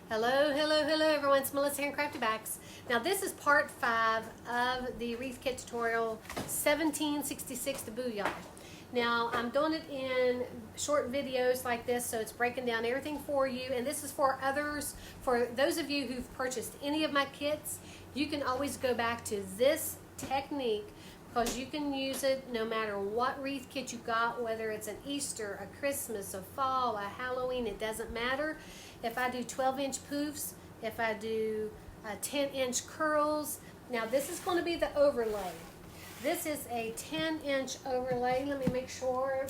Hello, hello, hello everyone, it's Melissa here in Crafty Backs. Now this is part 5 of the wreath kit tutorial 1766 to Booyah. Now I'm doing it in short videos like this, so it's breaking down everything for you, and this is for others. For those of you who've purchased any of my kits, you can always go back to this technique because you can use it no matter what wreath kit you got, whether it's an Easter, a Christmas, a fall, a Halloween, it doesn't matter. If I do 12-inch poofs, if I do 10-inch curls. Now this is going to be the overlay. This is a 10-inch overlay. Let me make sure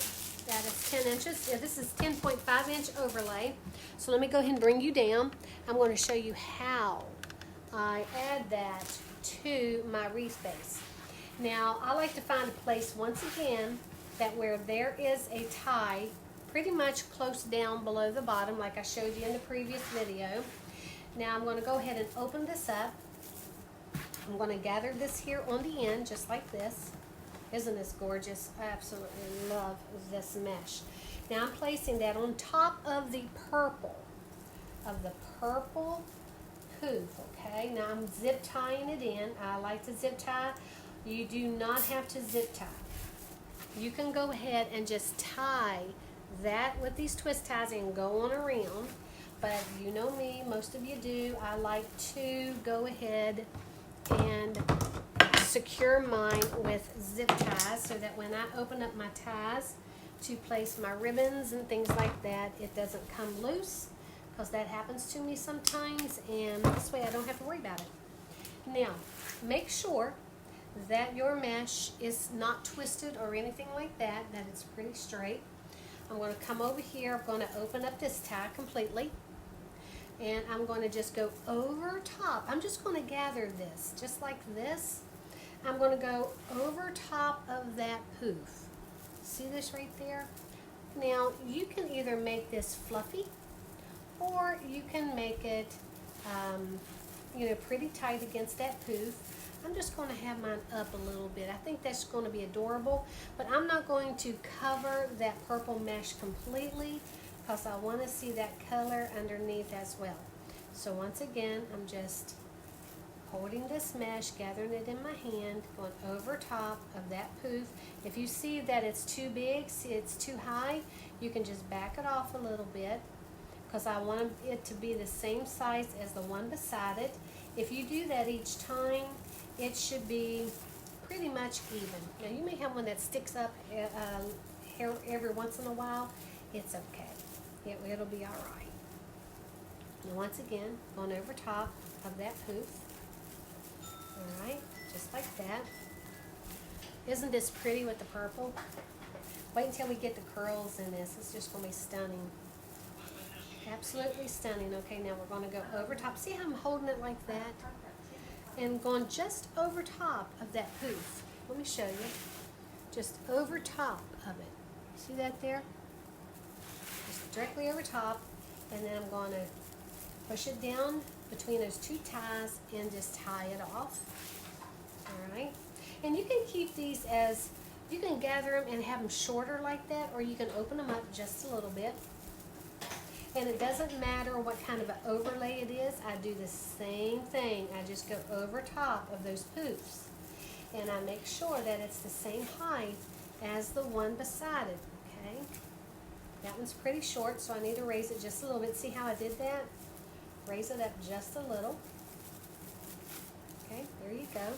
that it's 10 inches. Yeah, this is 10.5-inch overlay. So let me go ahead and bring you down. I'm going to show you how I add that to my wreath base. Now, I like to find a place, once again, that where there is a tie pretty much close down below the bottom, like I showed you in the previous video. Now, I'm going to go ahead and open this up. I'm going to gather this here on the end, just like this. Isn't this gorgeous? I absolutely love this mesh. Now, I'm placing that on top of the purple poof, okay? Now, I'm zip tying it in. I like to zip tie. You do not have to zip tie. You can go ahead and just tie that with these twist ties and go on around. But you know me, most of you do. I like to go ahead and secure mine with zip ties so that when I open up my ties to place my ribbons and things like that, it doesn't come loose, because that happens to me sometimes, and this way I don't have to worry about it. Now, make sure that your mesh is not twisted or anything like that, that it's pretty straight. I'm going to come over here, I'm going to open up this tie completely, and I'm going to just go over top. I'm just going to gather this, just like this. I'm going to go over top of that poof. See this right there? Now, you can either make this fluffy, or you can make it, pretty tight against that poof. I'm just going to have mine up a little bit. I think that's going to be adorable, but I'm not going to cover that purple mesh completely because I want to see that color underneath as well. So once again, I'm just holding this mesh, gathering it in my hand, going over top of that poof. If you see that it's too big, see it's too high, you can just back it off a little bit because I want it to be the same size as the one beside it. If you do that each time, it should be pretty much even. Now you may have one that sticks up every once in a while. It's okay. It'll be all right. And once again, going over top of that poof. All right, just like that. Isn't this pretty with the purple? Wait until we get the curls in this. It's just going to be stunning. Absolutely stunning. Okay, now we're going to go over top. See how I'm holding it like that? And going just over top of that poof. Let me show you. Just over top of it. See that there? Just directly over top. And then I'm going to push it down between those two ties and just tie it off. Alright? And you can keep these as, you can gather them and have them shorter like that, or you can open them up just a little bit. And it doesn't matter what kind of an overlay it is. I do the same thing. I just go over top of those poofs. And I make sure that it's the same height as the one beside it, okay? That one's pretty short, so I need to raise it just a little bit. See how I did that? Raise it up just a little. Okay, there you go.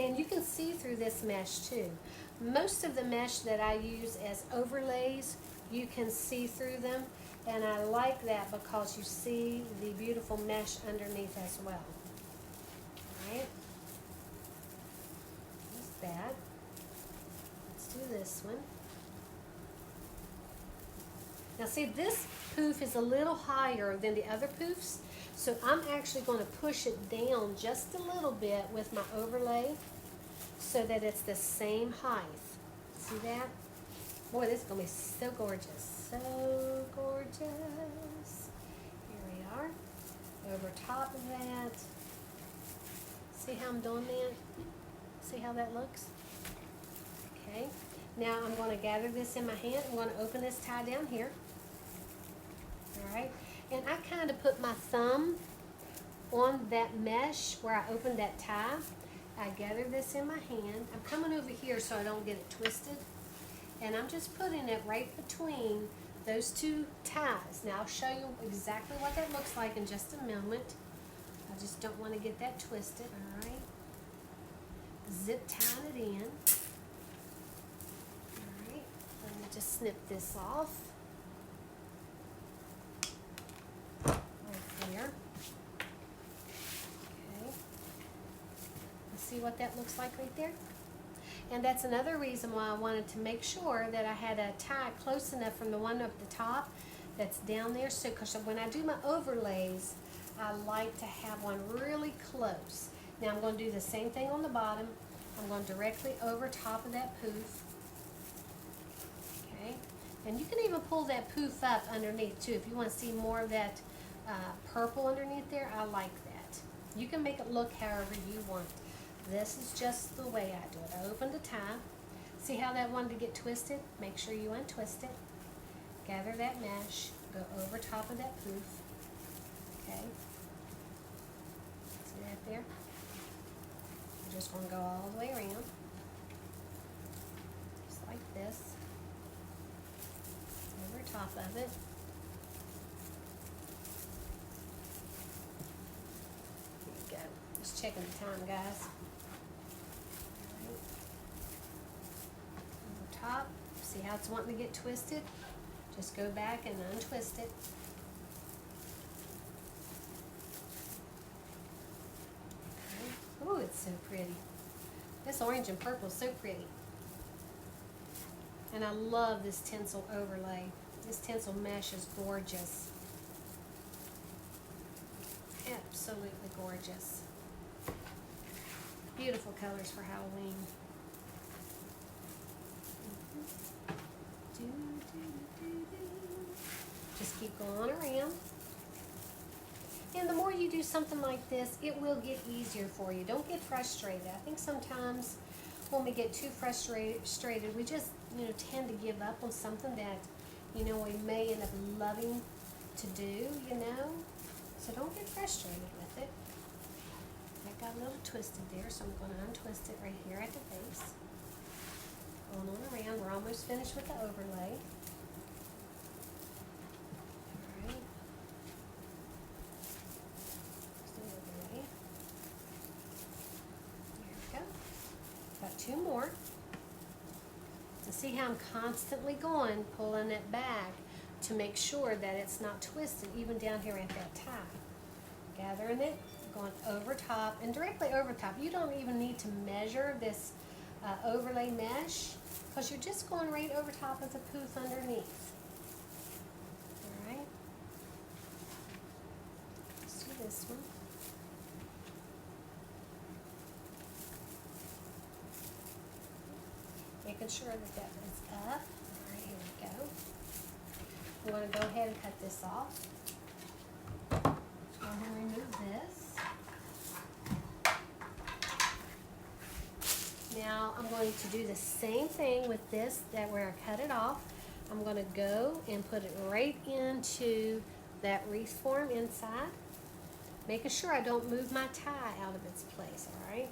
And you can see through this mesh too. Most of the mesh that I use as overlays, you can see through them, and I like that because you see the beautiful mesh underneath as well. Alright, there's that. Let's do this one. Now see, this poof is a little higher than the other poofs, so I'm actually going to push it down just a little bit with my overlay so that it's the same height. See that? Boy, this is going to be so gorgeous. So gorgeous. Here we are. Over top of that. See how I'm doing that? See how that looks? Okay. Now I'm going to gather this in my hand. I'm going to open this tie down here. Alright. And I kind of put my thumb on that mesh where I opened that tie. I gather this in my hand. I'm coming over here so I don't get it twisted. And I'm just putting it right between those two ties. Now I'll show you exactly what that looks like in just a moment. I just don't want to get that twisted, all right? Zip tie it in. All right, let me just snip this off. Right there. Okay. See what that looks like right there? And that's another reason why I wanted to make sure that I had a tie close enough from the one up the top that's down there. So, because when I do my overlays, I like to have one really close. Now I'm going to do the same thing on the bottom. I'm going directly over top of that poof. Okay, and you can even pull that poof up underneath too if you want to see more of that purple underneath there. I like that. You can make it look however you want. This is just the way I do it. I open the tie. See how that wanted to get twisted? Make sure you untwist it. Gather that mesh. Go over top of that poof. Okay. See that there? You're just going to go all the way around. Just like this. Over top of it. There you go. Just checking the time, guys. Top. See how it's wanting to get twisted? Just go back and untwist it. Okay. Oh, it's so pretty. This orange and purple is so pretty. And I love this tinsel overlay. This tinsel mesh is gorgeous. Absolutely gorgeous. Beautiful colors for Halloween. Just keep going around. And the more you do something like this, it will get easier for you. Don't get frustrated. I think sometimes when we get too frustrated, we just, tend to give up on something that, we may end up loving to do, So don't get frustrated with it. That got a little twisted there, so I'm going to untwist it right here at the base. Going on around. We're almost finished with the overlay. Alright. Just the overlay. There we go. Got two more. And see how I'm constantly pulling it back to make sure that it's not twisted, even down here at that tie. Gathering it, going over top, and directly over top. You don't even need to measure this overlay mesh, because you're just going right over top of the poof underneath. Alright. Let's do this one. Making sure that that is up. Alright, here we go. We want to go ahead and cut this off. Go ahead and remove this. Now I'm going to do the same thing with this, that where I cut it off. I'm going to go and put it right into that wreath form inside, making sure I don't move my tie out of its place, alright?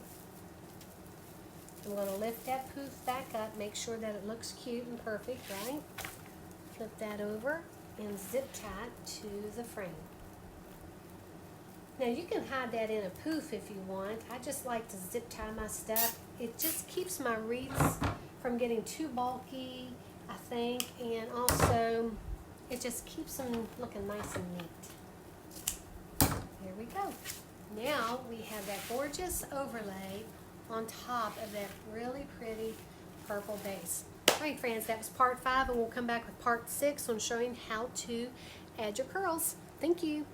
I'm going to lift that poof back up, make sure that it looks cute and perfect, right? Flip that over and zip tie it to the frame. Now you can hide that in a poof if you want. I just like to zip tie my stuff. It just keeps my wreaths from getting too bulky, I think, and also it just keeps them looking nice and neat. Here we go. Now we have that gorgeous overlay on top of that really pretty purple base. Alright friends, that was part 5, and we'll come back with part 6 on showing how to add your curls. Thank you.